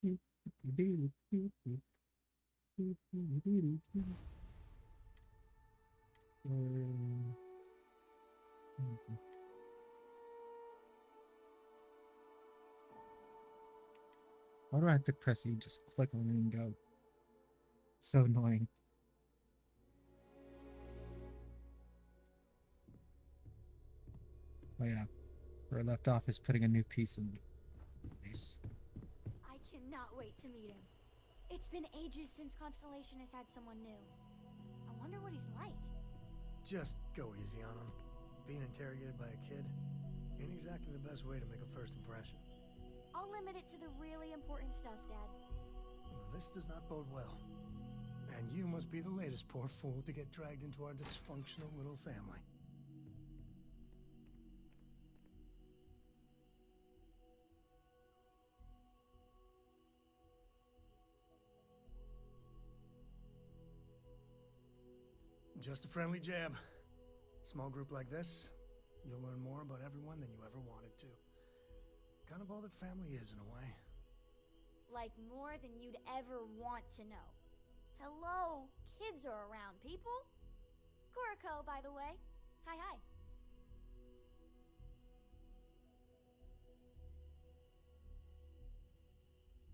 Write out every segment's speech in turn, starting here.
Why do I have to press E? Just click on it and go. It's so annoying. Oh yeah. Where I left off is putting a new piece in place. I cannot wait to meet him. It's been ages since Constellation has had someone new. I wonder what he's like. Just go easy on him. Being interrogated by a kid ain't exactly the best way to make a first impression. I'll limit it to the really important stuff, Dad. This does not bode well. And you must be the latest poor fool to get dragged into our dysfunctional little family. Just a friendly jab. Small group like this, you'll learn more about everyone than you ever wanted to. Kind of all that family is, in a way. Like more than you'd ever want to know. Hello, kids are around, people. Kuriko, by the way. Hi, hi.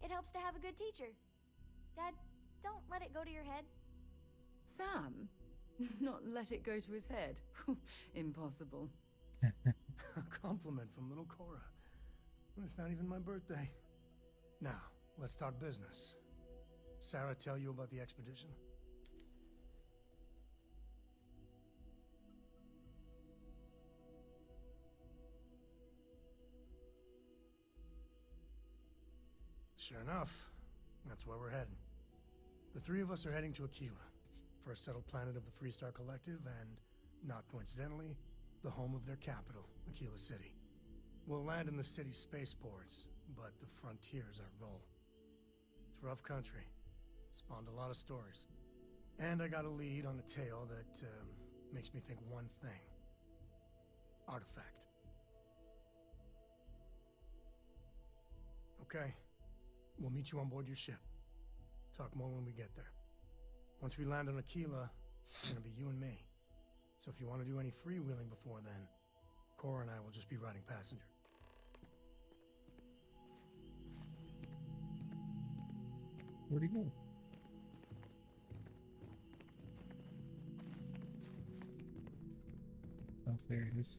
It helps to have a good teacher. Dad, don't let it go to your head. Sam? Not let it go to his head? Impossible. A compliment from little Cora. It's not even my birthday. Now, let's start business. Sarah tell you about the expedition? Sure enough, that's where we're heading. The three of us are heading to Aquila, first settled planet of the Freestar Collective, and, not coincidentally, the home of their capital, Aquila City. We'll land in the city's spaceports, but the frontier's our goal. It's rough country. Spawned a lot of stories. And I got a lead on a tale that makes me think one thing. Artifact. Okay. We'll meet you on board your ship. Talk more when we get there. Once we land on Aquila, it's gonna be you and me. So if you want to do any freewheeling before then, Cora and I will just be riding passenger. Where'd he go? Oh, there he is.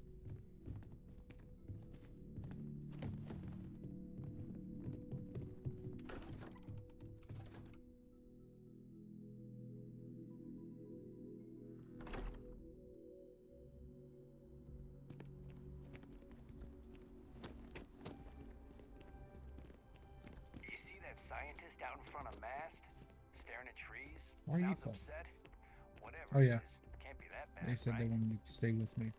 You see that scientist out in front of mast? Staring at trees? Why are you Sounds from? upset? Whatever Oh, yeah. it is, can't be that bad, They said right? they wanted me to stay with me.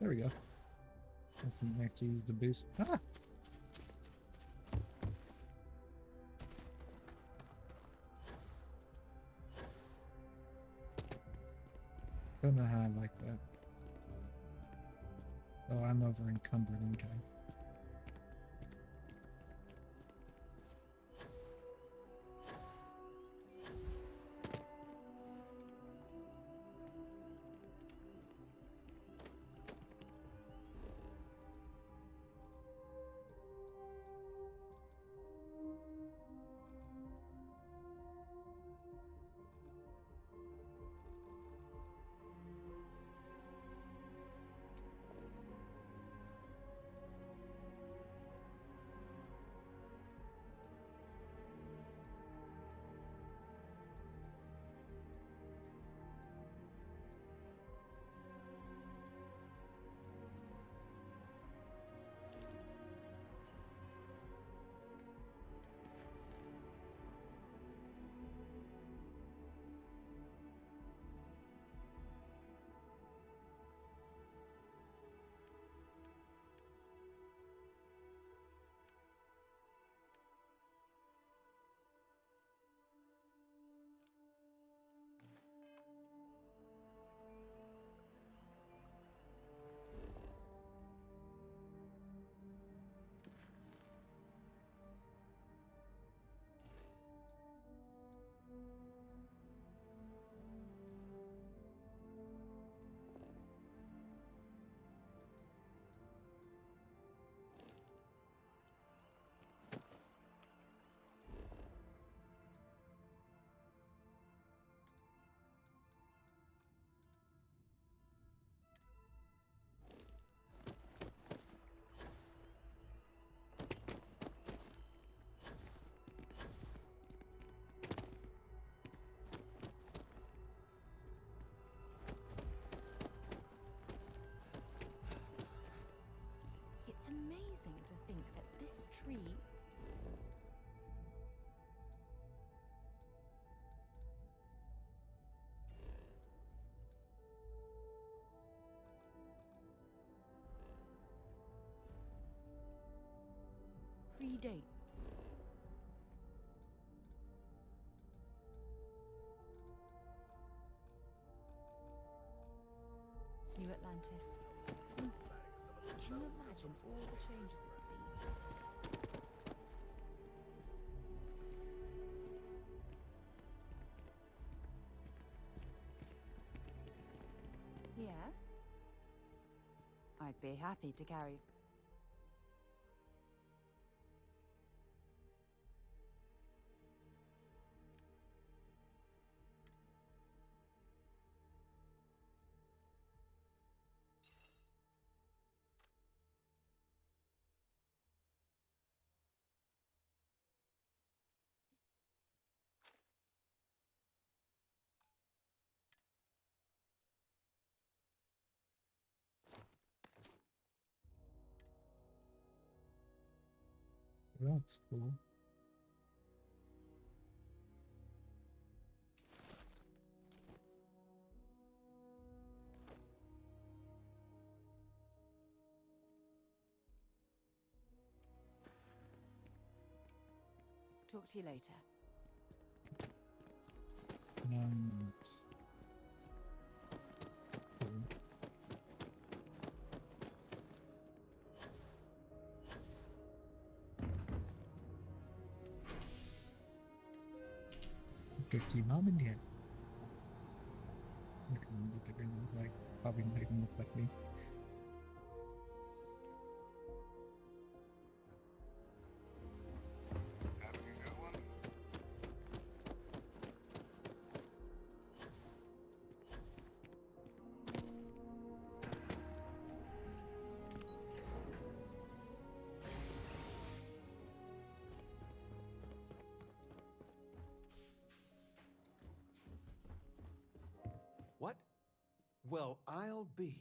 There we go. I can actually use the boost. Ah! Don't know how I like that. Oh, I'm over encumbered, okay. It's amazing to think that this tree... predate. It's New Atlantis. Can you imagine all the changes it's seen? Yeah? I'd be happy to carry... That's cool. Talk to you later. And cool. Go see mom and dad. I don't know what they're gonna look like. Probably not even look like me. Having a good one? What? Well, I'll be.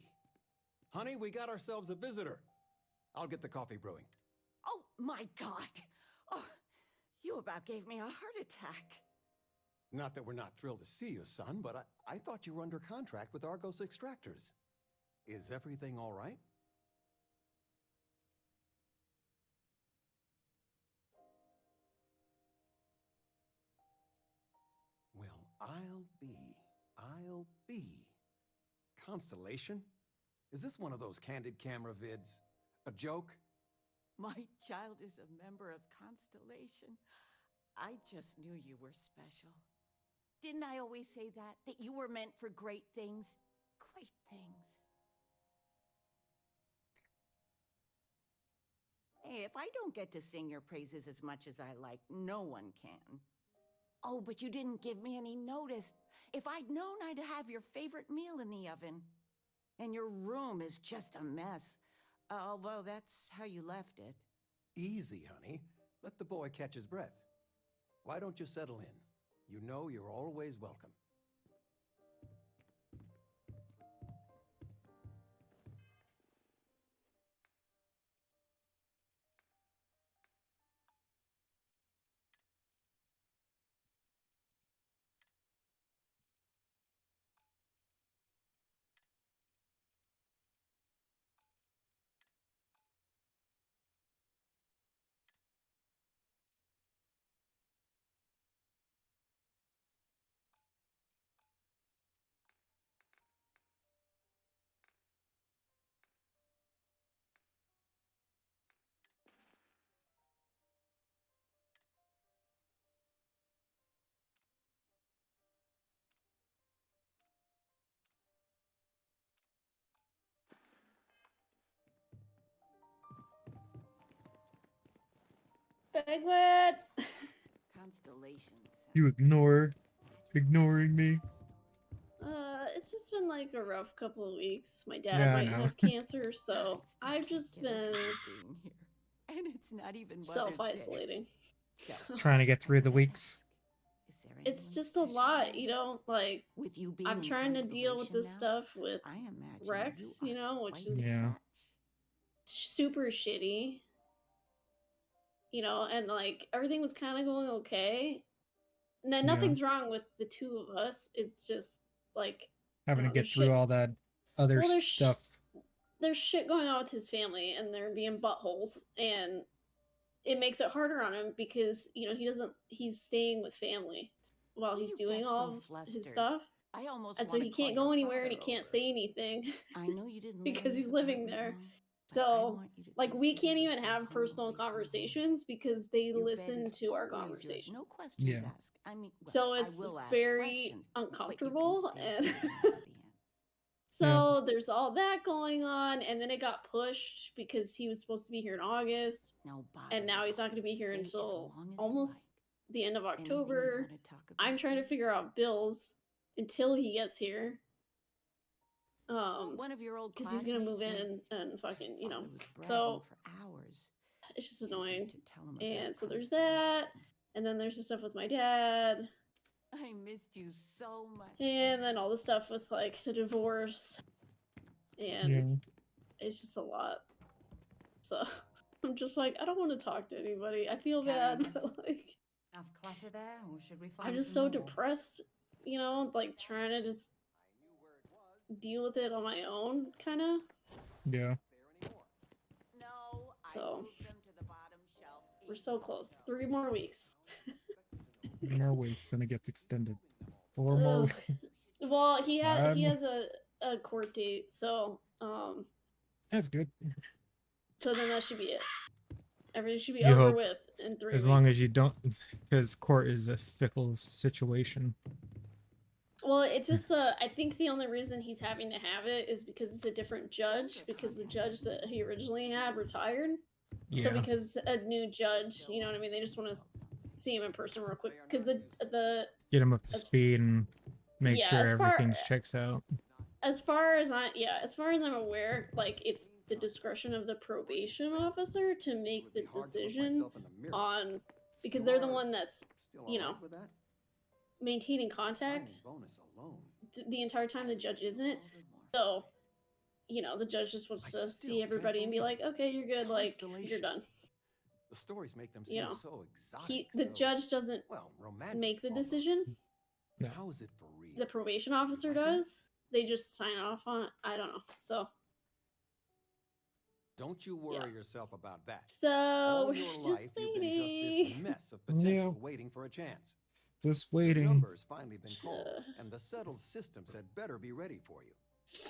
Honey, we got ourselves a visitor. I'll get the coffee brewing. Oh, my God. Oh, you about gave me a heart attack. Not that we're not thrilled to see you, son, but I thought you were under contract with Argos Extractors. Is everything all right? Well, I'll be. Constellation? Is this one of those candid camera vids? A joke? My child is a member of Constellation. I just knew you were special. Didn't I always say that? That you were meant for great things? Great things. Hey, if I don't get to sing your praises as much as I like, no one can. Oh, but you didn't give me any notice. If I'd known I'd have your favorite meal in the oven. And your room is just a mess. Although that's how you left it. Easy, honey. Let the boy catch his breath. Why don't you settle in? You know you're always welcome. Bagwet! Constellations. You ignoring me. It's just been like a rough couple of weeks. My dad Yeah, I might know. have cancer, so I still I've can't just get over been being here. And it's not even Mother's Day. self-isolating. So, Trying to get through the I wanna weeks. ask, is there It's anyone just a special lot, around? you know? Like, With you being I'm in trying to deal with Constellation this now, stuff with I imagine Rex, you you are know, which quite is the Yeah. catch. super shitty. You know, and like everything was kind of going okay. No, Yeah. nothing's wrong with the two of us. It's just like Having to there's get through shit. all that other Well, stuff. There's shit going on with his family, and they're being buttholes, and it makes it harder on him because you know he's staying with family while When he's you doing get all so of his flustered, stuff, I almost and so want to he call can't your go anywhere and he father can't over. say anything I know you didn't live because in he's his living apartment there. long, but I So want you to like we consider can't this even your have home personal away from home. conversations because they Your bed listen is to our always yours, conversations. no questions Yeah. asked. I mean, well, So I it's will ask very questions, but you uncomfortable, can stay and here until the end. Yeah. so there's all that going on, and then it got pushed because he was supposed to be here in August, No bother and now at he's not all. going to be here Stay until as long as you almost like. the end of Anything you October. want to talk about? I'm trying to dear? figure out bills until he gets here. One of your old Because he's gonna move classmates in and fucking, you know. Father was bragging So for hours. it's just You annoying. need to tell him about And so there's that, and then there's the stuff with my dad, I missed you so much. and then all the stuff with like the divorce, and Yeah. it's just a lot. So I'm just like, I don't want to talk to anybody. I feel Carry bad, on. but like Enough clutter there, or should we find I'm just some so more? depressed, you know, like trying to just deal with it on my own, kind of. Yeah. No, I So moved them to the bottom shelf. we're so close. 3 more weeks. 3 more weeks and it gets extended. 4 more Ugh. Well, he Five more. has a court date, so That's good. so then that should be it. Everything should be You over hope. with in 3 As weeks. long as you don't, because court is a fickle situation. Well, it's just I think the only reason he's having to have it is because it's a different judge, because the judge that he originally had retired. Yeah. So because a new judge, you know what I mean, they just want to see him in person real quick because the Get him up to speed and make yeah, sure as far everything checks out. as far as I'm aware, like it's the discretion of the probation officer to make the decision on, because they're the one that's, you know, maintaining contact the entire time the judge isn't. So, you know, the judge just wants to see everybody and be like, okay, you're good, like you're done. The stories make them You seem know, so exotic. the judge doesn't romantic make the almost. decision. No. How is it for real? The probation officer does. They just sign off on it. I don't know. So don't you worry yourself about that. So all we're your just life you've been waiting. just this mess of potential waiting for a chance. Just The waiting. number's finally been called, and the settled systems had better be ready for you.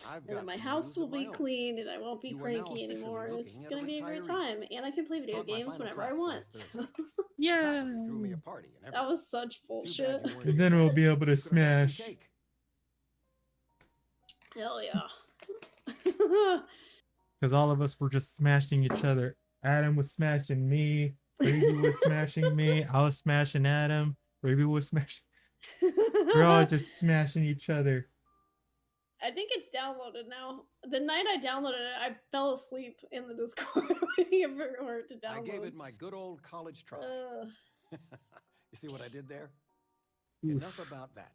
I've And got then my some house news will of my be own. clean, and I won't be You are now cranky officially anymore. It's looking at gonna a be a great retiree. time, and I can play video Taught my games final whenever I class want. last Thursday. Yeah. Threw me a party and That was such It's too bad bullshit. you weren't And here then for we'll it. be able to You could have brought some smash. cake. Hell yeah. Because all of us were just smashing each other. Adam was smashing me. Ruby was smashing me. I was smashing Adam. Ruby was smashing. We're all just smashing each other. I think it's downloaded now. The night I downloaded it, I fell asleep in the Discord waiting for it to download. I gave it my good old college try. You see what I did there? Oof. Enough about that.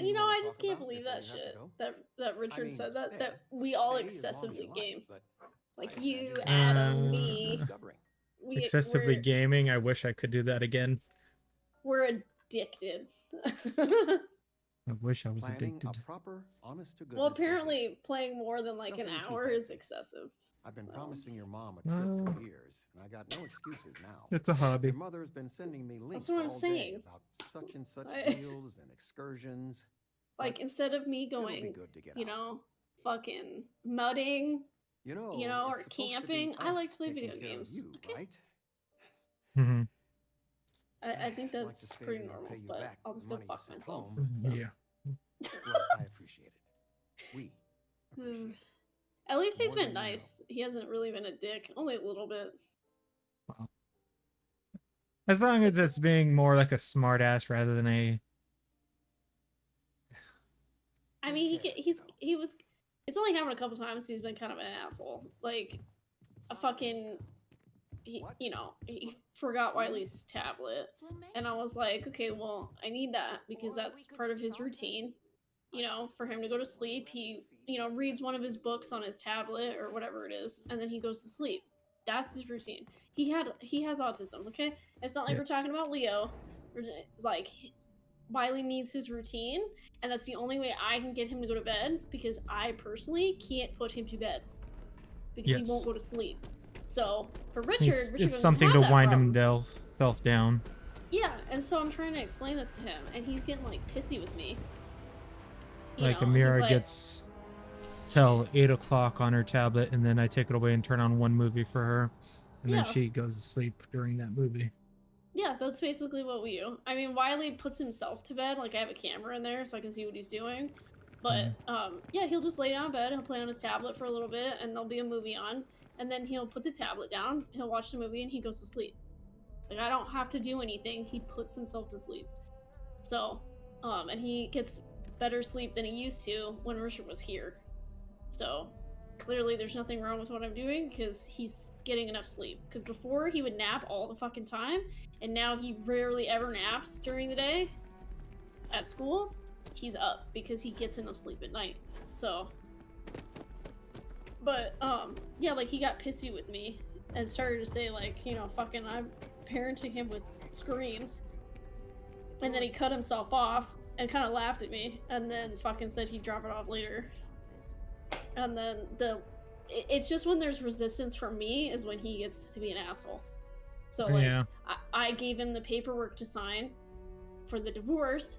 You know, I just can't believe that shit. That Richard said that we all excessively game. Like you, Adam, me. Excessively gaming. I wish I could do that again. We're addicted. I wish I was Planning addicted. a proper, honest to goodness Well, apparently playing more than like an Nothing too hour is fancy. excessive. I've been promising your mom a trip for years, and I got no excuses now. It's a hobby. Your mother has been sending me links That's what I'm all saying. day about such and such I- deals and excursions. Like instead of me It'll be going, good to get you out. know, fucking mudding, You know, or it's supposed to be camping. I like us to play taking video care of games. you, Okay. right? Mm-hmm. I think I'd that's like to say pretty we normal, pay you but back I'll the just go money you fuck sent myself. home. So. Yeah. Well, I appreciate it. We appreciate it. At least he's More been than you nice. He hasn't really been a dick. Only a little bit. As long as it's being more like a smartass rather than a. I mean, he was. It's only happened a couple times. He's been kind of an asshole. Like a fucking. He forgot Wiley's tablet, and I was like, okay, well, I need that because that's part of his routine. You know, for him to go to sleep, he reads one of his books on his tablet or whatever it is, and then he goes to sleep. That's his routine. He has autism, okay? It's not like we're Yes. talking about Leo. It's like Wiley needs his routine, and that's the only way I can get him to go to bed, because I personally can't put him to bed because he won't Yes. go to sleep. So for Richard, It's Richard doesn't something have to that wind problem. himself down. Yeah, and so I'm trying to explain this to him, and he's getting like pissy with me. Like He's Amira like, gets till 8 o'clock on her tablet, and then I take it away and turn on one movie for her, and then Yeah. she goes to sleep during that movie. Yeah, that's basically what we do. I mean, Wiley puts himself to bed. Like, I have a camera in there so I can see what he's doing. But, yeah, he'll just lay down in bed. He'll play on his tablet for a little bit, and there'll be a movie on. And then he'll put the tablet down, he'll watch the movie, and he goes to sleep. Like, I don't have to do anything. He puts himself to sleep. So, and he gets better sleep than he used to when Richard was here. So, clearly there's nothing wrong with what I'm doing, because he's getting enough sleep. Because before, he would nap all the fucking time, and now he rarely ever naps during the day at school. He's up because he gets enough sleep at night. So, but yeah, like, he got pissy with me and started to say, like, fucking I'm parenting him with screens. And then he cut himself off and kind of laughed at me, and then fucking said he'd drop it off later. And then it's just when there's resistance from me is when he gets to be an asshole. So, like, Yeah. I gave him the paperwork to sign for the divorce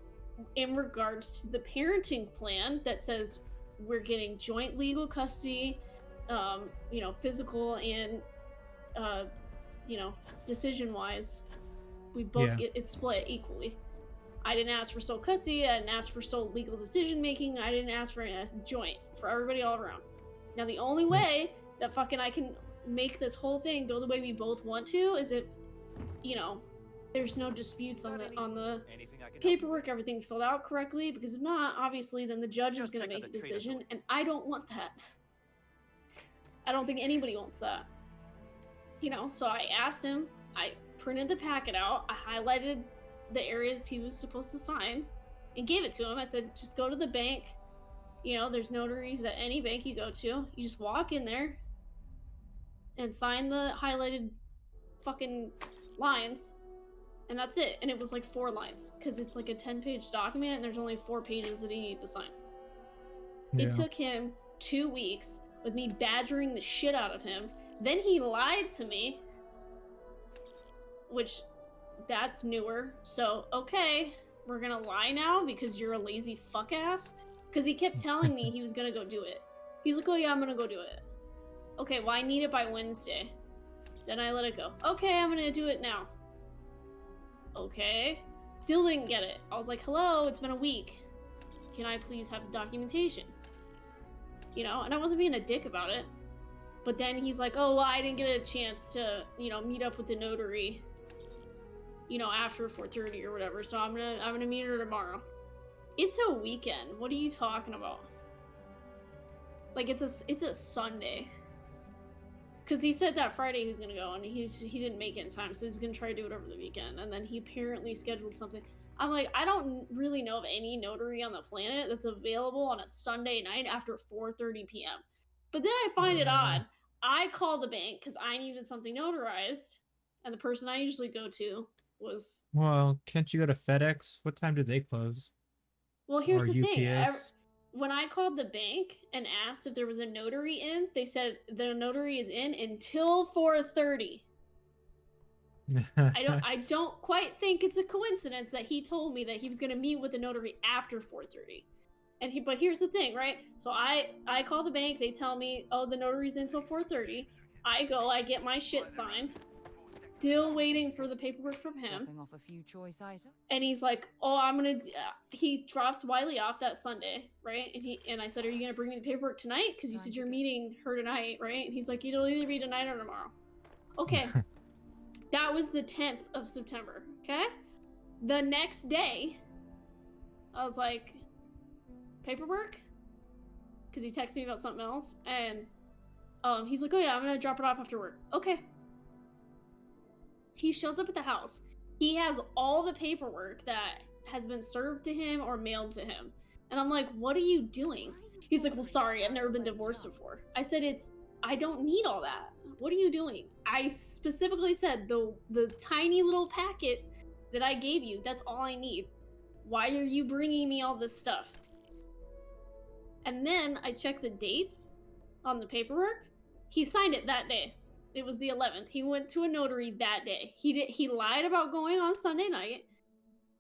in regards to the parenting plan that says we're getting joint legal custody, physical and, decision-wise, we both get it split equally. I didn't ask for sole custody, I didn't ask for sole legal decision-making, I didn't ask for any joint, for everybody all around. Now, the only way that fucking I can make this whole thing go the way we both want to is if, there's no disputes on the paperwork, everything's filled out correctly, because if not, obviously, then the judge is going to make a decision, and I don't want that. I don't think anybody wants that. So I asked him, I printed the packet out, I highlighted the areas he was supposed to sign, and gave it to him. I said, just go to the bank. There's notaries at any bank you go to. You just walk in there and sign the highlighted fucking lines, and that's it. And it was like 4 lines, because it's like a 10-page document, and there's only 4 pages that he needed to sign. Yeah. It took him 2 weeks with me badgering the shit out of him. Then he lied to me, which that's newer. So, okay, we're gonna lie now because you're a lazy fuck ass? Because he kept telling me he was gonna go do it. He's like, oh yeah, I'm gonna go do it. Okay, well, I need it by Wednesday. Then I let it go. Okay, I'm gonna do it now. Okay. Still didn't get it. I was like, hello, it's been a week. Can I please have the documentation? And I wasn't being a dick about it. But then he's like, oh, well, I didn't get a chance to, meet up with the notary, after 4:30 or whatever. So I'm gonna meet her tomorrow. It's a weekend. What are you talking about? Like, it's a Sunday. Because he said that Friday he was gonna go, and he didn't make it in time, so he's gonna try to do it over the weekend. And then he apparently scheduled something. I'm like, I don't really know of any notary on the planet that's available on a Sunday night after 4:30 p.m. But then I find it odd. I called the bank because I needed something notarized, and the person I usually go to was... Well, can't you go to FedEx? What time do they close? Well, here's the thing. UPS? When I called the bank and asked if there was a notary in, they said the notary is in until 4:30. I don't quite think it's a coincidence that he told me that he was going to meet with the notary after 4:30. But here's the thing, right? So I call the bank, they tell me, oh, the notary's in until 4:30. I go, I get my shit signed. Still waiting for the paperwork from him. Off a few choice items. And he's like, oh, he drops Wiley off that Sunday, right? And I said, are you going to bring me the paperwork tonight? Because you said you're meeting her tonight, right? And he's like, it'll either be tonight or tomorrow. Okay. That was the 10th of September, okay? The next day, I was like, paperwork? Because he texted me about something else. And he's like, oh yeah, I'm going to drop it off after work. Okay. He shows up at the house. He has all the paperwork that has been served to him or mailed to him. And I'm like, what are you doing? He's like, well, sorry, I've never been divorced before. I said, I don't need all that. What are you doing? I specifically said the tiny little packet that I gave you, that's all I need. Why are you bringing me all this stuff? And then I checked the dates on the paperwork. He signed it that day. It was the 11th. He went to a notary that day. He lied about going on Sunday night.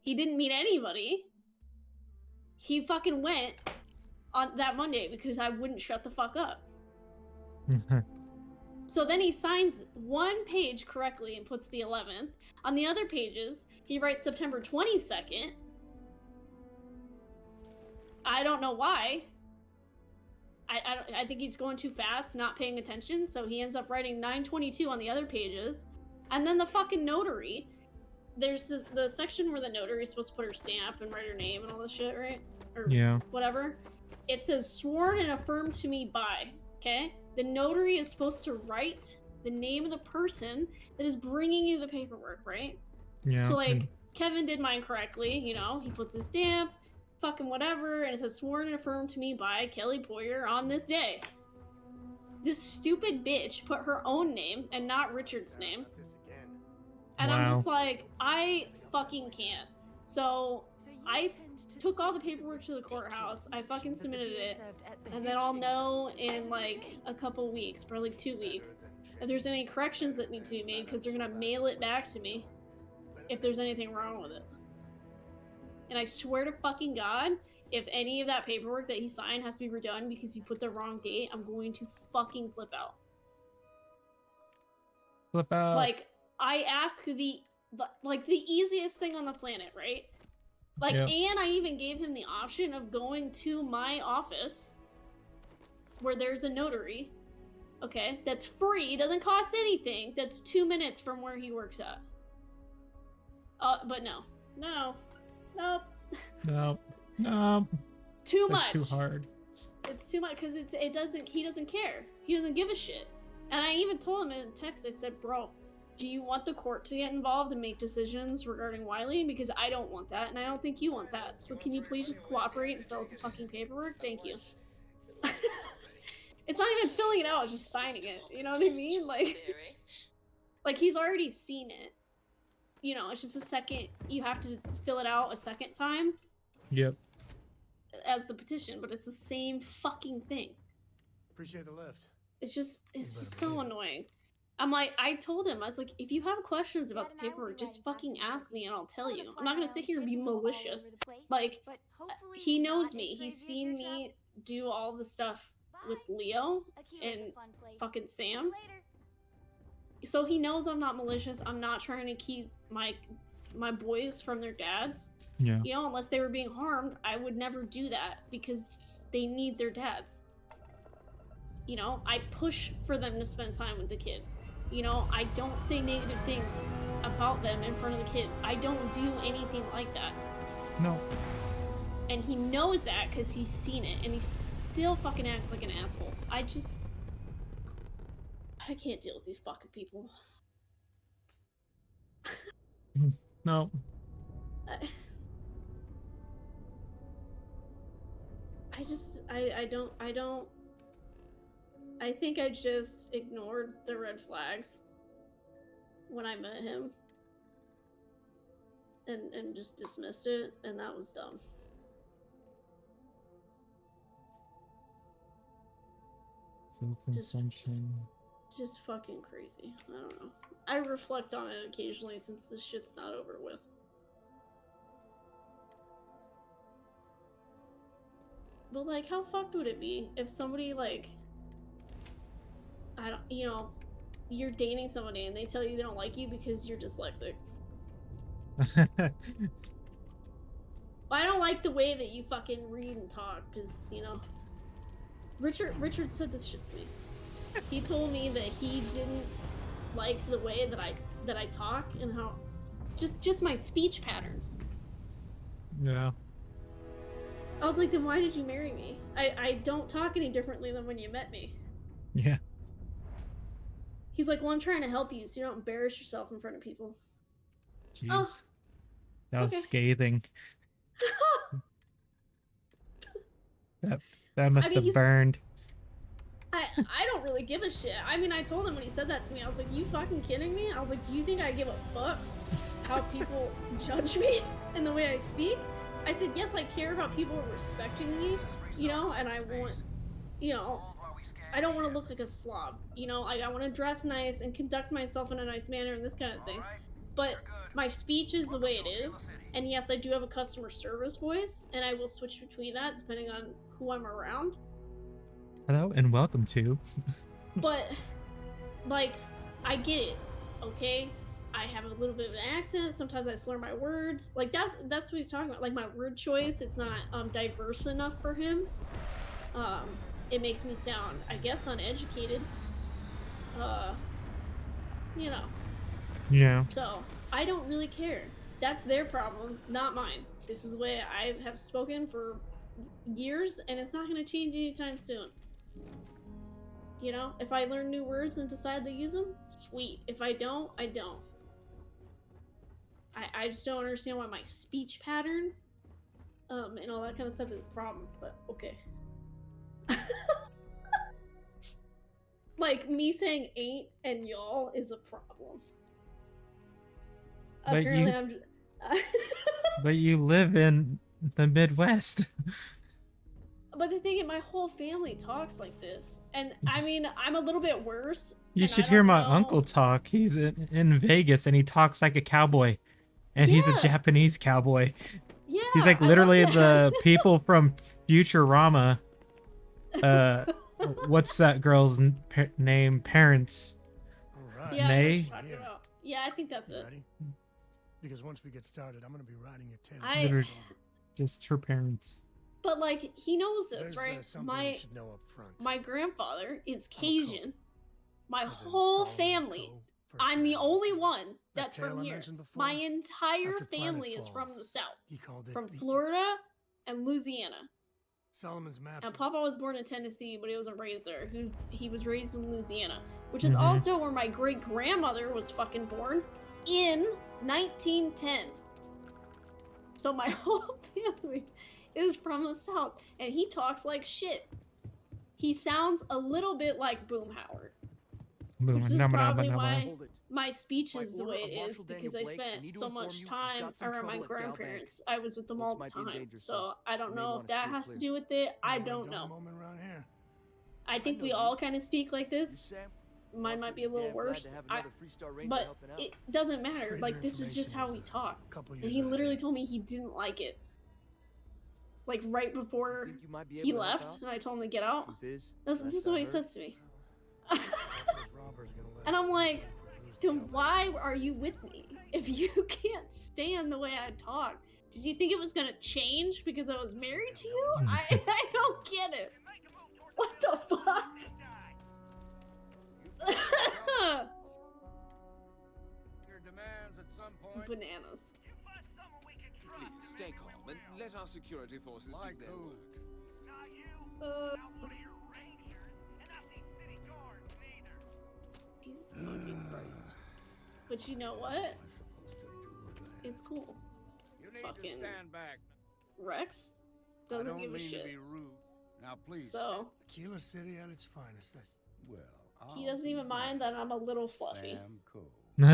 He didn't meet anybody. He fucking went on that Monday because I wouldn't shut the fuck up. So then he signs one page correctly and puts the 11th. On the other pages, he writes September 22nd. I don't know why. I think he's going too fast, not paying attention, so he ends up writing 9/22 on the other pages. And then the fucking notary, there's the section where the notary is supposed to put her stamp and write her name and all this shit, right? Or Yeah. whatever. It says sworn and affirmed to me by, okay? The notary is supposed to write the name of the person that is bringing you the paperwork, right? Yeah. So, like, Kevin did mine correctly, you know? He puts his stamp, fucking whatever, and it says sworn and affirmed to me by Kelly Poyer on this day. This stupid bitch put her own name and not Richard's name. And I'm just like, I fucking can't. So I took all the paperwork to the courthouse. I fucking submitted it. And then I'll know in like a couple weeks, probably 2 weeks, if there's any corrections that need to be made, because they're gonna mail it back to me if there's anything wrong with it. And I swear to fucking God, if any of that paperwork that he signed has to be redone because he put the wrong date, I'm going to fucking flip out. Flip out. Like, I ask the easiest thing on the planet, right? Like, Yep. and I even gave him the option of going to my office where there's a notary, okay, that's free, doesn't cost anything, that's 2 minutes from where he works at. But no. Nope. No. Too That's much. too hard. It's too much because he doesn't care. He doesn't give a shit. And I even told him in text, I said, bro, do you want the court to get involved and make decisions regarding Wiley? Because I don't want that, and I don't think you want that. So can you please just cooperate and fill out the fucking paperwork? Thank you. It's not even filling it out, it's just signing it. You know what I mean? Like he's already seen it. You know, it's just a second, you have to fill it out a second time. Yep. As the petition, but it's the same fucking thing. Appreciate the lift. It's just so annoying. I'm like, I told him, I was like, if you have questions about the paperwork, just fucking ask me and I'll tell you. I'm not gonna sit here and be malicious. Like, he knows me. He's seen me do all the stuff with Leo and fucking Sam. So he knows I'm not malicious. I'm not trying to keep my boys from their dads. Yeah. You know, unless they were being harmed, I would never do that because they need their dads. You know, I push for them to spend time with the kids. You know, I don't say negative things about them in front of the kids. I don't do anything like that. No. And he knows that because he's seen it, and he still fucking acts like an asshole. I can't deal with these fucking people. No. I think I just ignored the red flags when I met him and just dismissed it, and that was dumb. Fuel consumption. Just fucking crazy. I don't know. I reflect on it occasionally since this shit's not over with. But like, how fucked would it be if somebody like, you know, you're dating somebody and they tell you they don't like you because you're dyslexic? Well, I don't like the way that you fucking read and talk, because, you know, Richard said this shit to me. He told me that he didn't like the way that I talk and how just my speech patterns. Yeah. I was like, then why did you marry me? I don't talk any differently than when you met me. Yeah. He's like, well, I'm trying to help you so you don't embarrass yourself in front of people. Jeez. Oh, That was okay. scathing. That must have he's burned. I don't really give a shit. I mean, I told him when he said that to me, I was like, you fucking kidding me? I was like, do you think I give a fuck how people judge me and the way I speak? I said, yes, I care about people respecting me, you know, and I want, you know, I don't want to look like a slob, you know, like I want to dress nice and conduct myself in a nice manner and this kind of thing. But my speech is the way it is. And yes, I do have a customer service voice, and I will switch between that depending on who I'm around. Hello and welcome to. But like, I get it, okay? I have a little bit of an accent. Sometimes I slur my words. Like that's what he's talking about. Like my word choice, it's not diverse enough for him. It makes me sound, I guess, uneducated. You know. Yeah. So I don't really care. That's their problem, not mine. This is the way I have spoken for years, and it's not going to change anytime soon. You know, if I learn new words and decide to use them, sweet. If I don't, I don't. I just don't understand why my speech pattern, and all that kind of stuff is a problem. But okay. Like me saying "ain't" and "y'all" is a problem. But Apparently, you, I'm. but you live in the Midwest. But the thing is, my whole family talks like this, and I mean, I'm a little bit worse. You and should I hear don't my know. uncle talk. He's in Vegas and he talks like a cowboy, and he's a Yeah. Japanese cowboy. Yeah, He's like I love literally that. the people from Futurama. What's that girl's name? Parents. All right. Yeah, I know what May? you're talking about. Yeah, I think that's You it. ready? Because once we get started, I'm gonna be riding your tail. Literally just her parents. But like, he knows this, There's right? something you should know up front. My grandfather is I'm a co. Cajun. My As in whole Solomon family. Co. First I'm the Name. only one That that's tale from I here. mentioned before, My entire after Planet family is from the Falls, South, he called it from the Florida and Louisiana. Solomon's Maps. And Papa was born in Tennessee, but he wasn't raised there. He was raised in Louisiana, which is Mhm. also where my great grandmother was fucking born in 1910. So my whole family is from the South, and he talks like shit. He sounds a little bit like Boomhauer, which is probably why my speech is the way it is, because I spent so much time around my grandparents. I was with them all the time. So I don't know if that has to do with it. I don't know. I think we all kind of speak like this. Mine might be a little worse, but it doesn't matter. Like, this is just how we talk. And he literally told me he didn't like it. Like, right before he left, and I told him to get out. This is what he says to me. And I'm like, then why are you with me if you can't stand the way I talk? Did you think it was gonna change because I was married to you? I don't get it. What the fuck? Your demands at some point. Bananas. Please stay calm and let our security forces do their work. Jesus fucking Christ. But you know what? It's cool. You need Fucking to stand back. Rex I doesn't don't give a mean shit. to be rude. Now, please. So Tequila City at its finest. That's Well, he doesn't even mind that I'm a little fluffy. Sam Cole. Been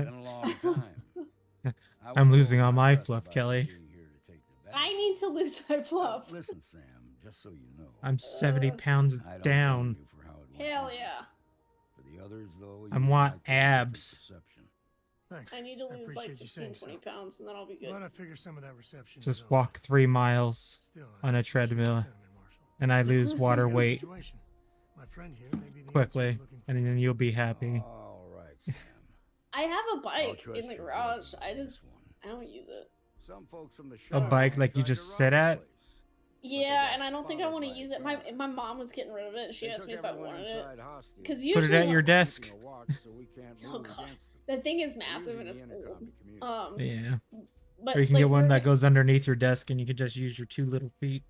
a long time. I'm losing all my fluff, Kelly. I need to lose my fluff. Listen, Sam, just so you know. I'm 70 pounds I don't down. blame you for how it went Hell down. yeah. For the others, though, I you want might take a different abs. perception. Thanks. I need to I lose appreciate like you 15, saying 20 so. pounds, and then I'll be good. But I figure some of that reception. Just walk 3 miles Still, on a treadmill, and I lose water weight My friend here may be the quickly, answer you're looking for. and then you'll be happy. All right, Sam. I have a bike trust in the your garage. judgment I on this just one. I don't use it. Some folks from the A show bike like you tried to just rob sit the at? place. Yeah, and I got don't think I spotted want to by a use it. guard. My mom was getting rid of it, and she They asked took me if I everyone wanted it. inside hostage. Because Put usually, it at your when- desk. Keeping a watch so we can't Oh move god, against them. that thing is We're massive using and the it's intercom old. to communicate. Yeah. But Or you can like, get one we're that gonna- goes underneath your desk and you can just use your 2 little feet.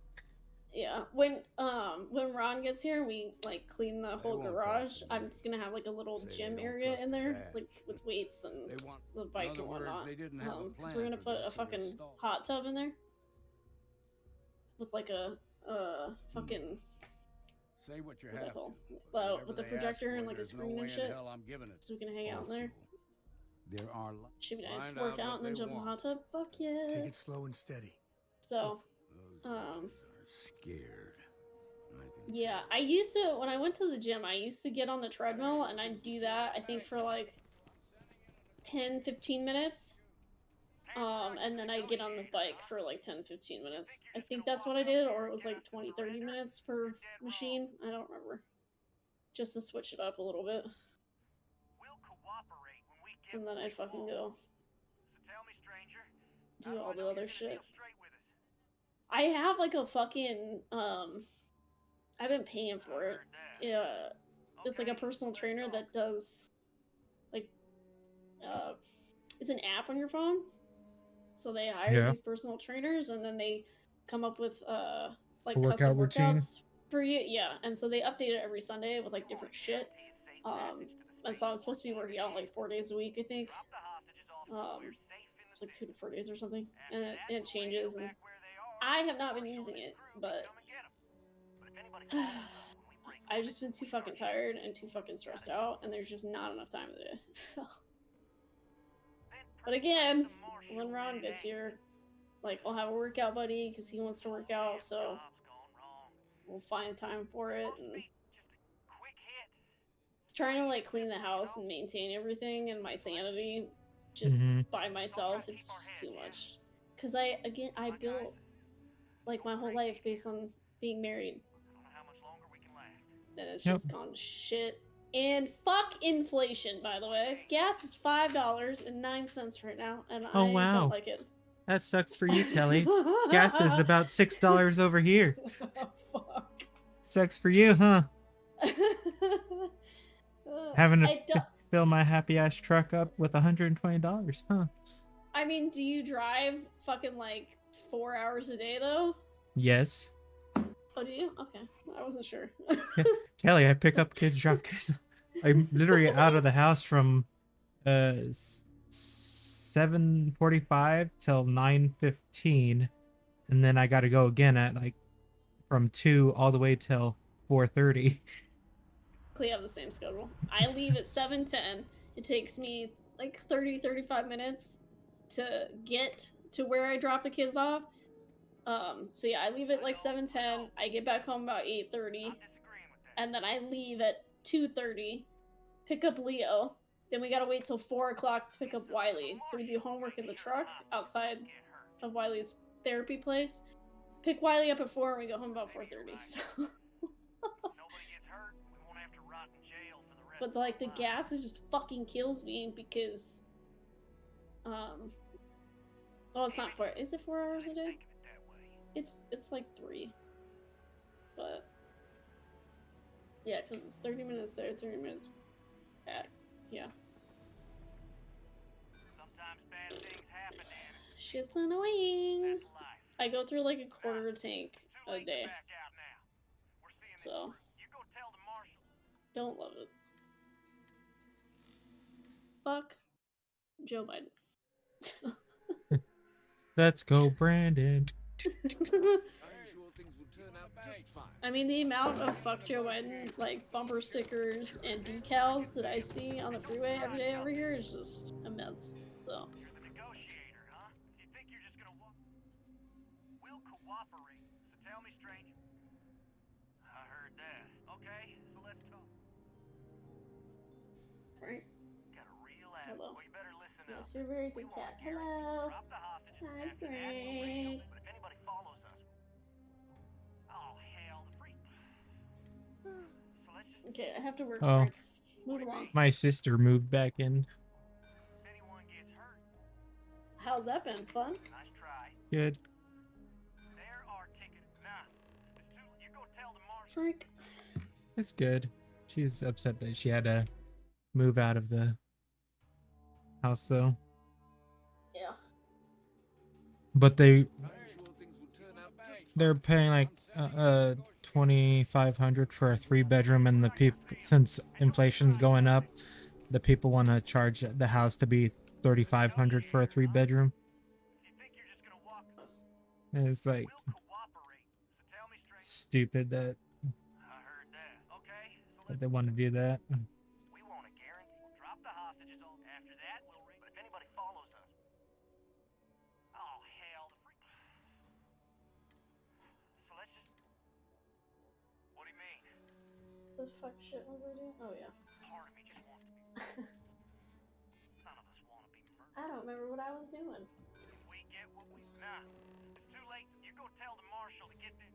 Yeah, when Ron gets here, we like clean the whole won't talk garage. to I'm you. just gonna have like a little Say they gym don't area trust in the there, badge, like with but weights and They want, the in bike other and words, whatnot. they didn't have a Because plan we're gonna for put this a in their fucking stall. hot tub in there with like a fucking Say what you what's that have called? to. but whatever With the they ask projector for, and like a there's no screen way and in shit, hell I'm giving it. so we can hang out in Also, there. there are Should be nice. Find Work out out what and then they jump in the want. hot tub. Fuck yes. Take it slow and steady. So, Those bitches are scared. I can yeah, tell. I used to, when I went to the gym, I used to get on the treadmill and I'd do that, I think, for like 10, 15 minutes. And then I'd get on the bike for like 10, 15 minutes. I think that's what I did, or it was like 20, 30 minutes per machine. I don't remember. Just to switch it up a little bit. And then I'd fucking go do all the other shit. I have like a fucking, I've been paying for it. Yeah, it's like a personal trainer that does, like, it's an app on your phone. So they hire Yeah. these personal trainers, and then they come up with like A workout custom routine. workouts for you. Yeah, and so they update it every Sunday with like different shit. And so I'm supposed to be working out like 4 days a week, I think. It's like 2 to 4 days or something, and it changes. And I have not been using it, but I've just been too fucking tired and too fucking stressed out, and there's just not enough time in the day. So. But again, when Ron gets here, like, I'll have a workout buddy because he wants to work out, so we'll find time for it. And trying to like clean the house and maintain everything and my sanity just by myself, it's just too much. Because I built like my whole life based on being married. Then it's just gone to shit. And fuck inflation, by the way. Gas is $5.09 right now, and I don't like it. That sucks for you, Kelly. Gas is about $6 over here. Fuck. Sucks for you, huh? Having to fill my happy ass truck up with $120, huh? I mean, do you drive fucking like 4 hours a day though? Yes. Oh, do you? Okay, I wasn't sure. Yeah. Kelly, I pick up kids, drop kids. I'm literally out of the house from 7:45 till 9:15, and then I got to go again at like from 2 all the way till 4:30. We have the same schedule. I leave at 7:10. It takes me like 30-35 minutes to get to where I drop the kids off. So yeah, I leave at like 7:10. I get back home about 8:30, and then I leave at 2:30. Pick up Leo. Then we gotta wait till 4 o'clock to pick up Wiley. So we do homework in the truck outside of Wiley's therapy place. Pick Wiley up at 4 and we go home about 4:30. So. But like the gas is just fucking kills me because well, it's not 4. Is it 4 hours a day? It's like 3. But yeah, because it's 30 minutes there, 30 minutes back. Yeah. Sometimes bad things happen, Anna. Shit's annoying. I go through like a quarter tank a day. So don't love it. Fuck Joe Biden. Let's go, Brandon. I mean, the amount of fuck Joe Biden like bumper stickers and decals that I see on the freeway every day over here is just immense. So. You're the negotiator, huh? You think you're just gonna walk? We'll cooperate. So tell me, stranger. I heard that. Okay, so let's talk. Frank. Got a real ass. Hello. Well, you better listen up. Yes, you're a very good cat. Hello. Drop the hostages. Hi, After that, we'll rebuild. Frank. But if anybody follows us, oh hell, the free. So let's just. Okay, I have to work. Oh. Frank. Move along. My sister moved back in. If anyone gets hurt, How's that been? Fun? nice try. Good. There are tickets. Nah, it's too. You go tell the marshal. Frank. It's good. She's upset that she had to move out of the house, though. Yeah. But they're paying like $2,500 for a 3-bedroom, and the people, since inflation's going up, the people want to charge the house to be $3,500 for a 3-bedroom. And it's like stupid that I heard that. Okay, so they want to do that. we want a guarantee. We'll drop the hostages all. After that, we'll ring. But if anybody follows us, oh hell, the freak. So let's just. What do you mean? The fuck shit was I doing? Oh yeah. Part of me just wants to be. None of us want to be murdered. I don't remember what I was doing. If we get what we. Nah, it's too late. You go tell the marshal to get there.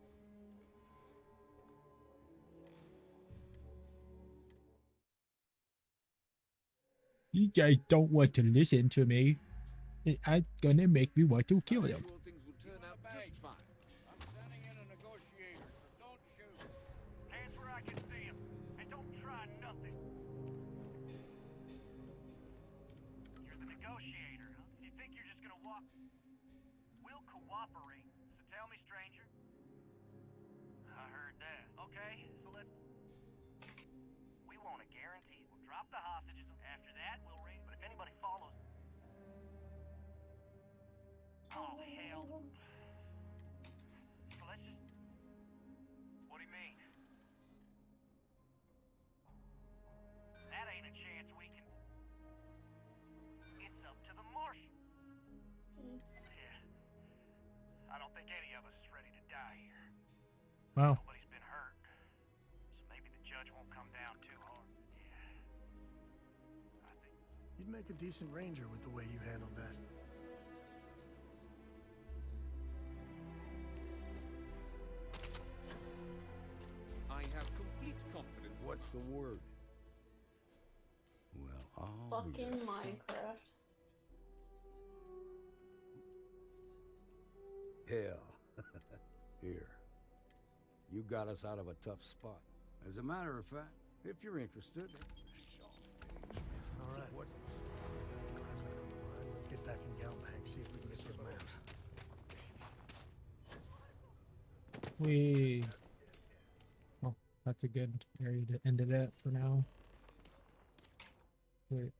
You guys don't want to listen to me. I'm gonna make me want to kill them. Sure things will turn out just fine. I'm sending in a negotiator, so don't shoot. Hands where I can see him, and don't try nothing. You're the negotiator, huh? You think you're just gonna walk? We'll cooperate. So tell me, stranger. I heard that. Okay, so let's. We want a guarantee. We'll drop the hostages. After that, we'll ring. But if anybody follows. Oh hell. So let's just. What do you mean? That ain't a chance we can. It's up to the marshal. Yeah. I don't think any of us is ready to die here. Wow. Nobody's been hurt. So maybe the judge won't come down too hard. Yeah. I think. You'd make a decent ranger with the way you handled that. I have complete confidence. What's the word? Well, I'll be Fucking a son- Minecraft. Hell. Here. You got us out of a tough spot. As a matter of fact, if you're interested. All right. What? Let's get back in Galbank, see if we can get those maps. Well, that's a good area to end it at for now. Wait.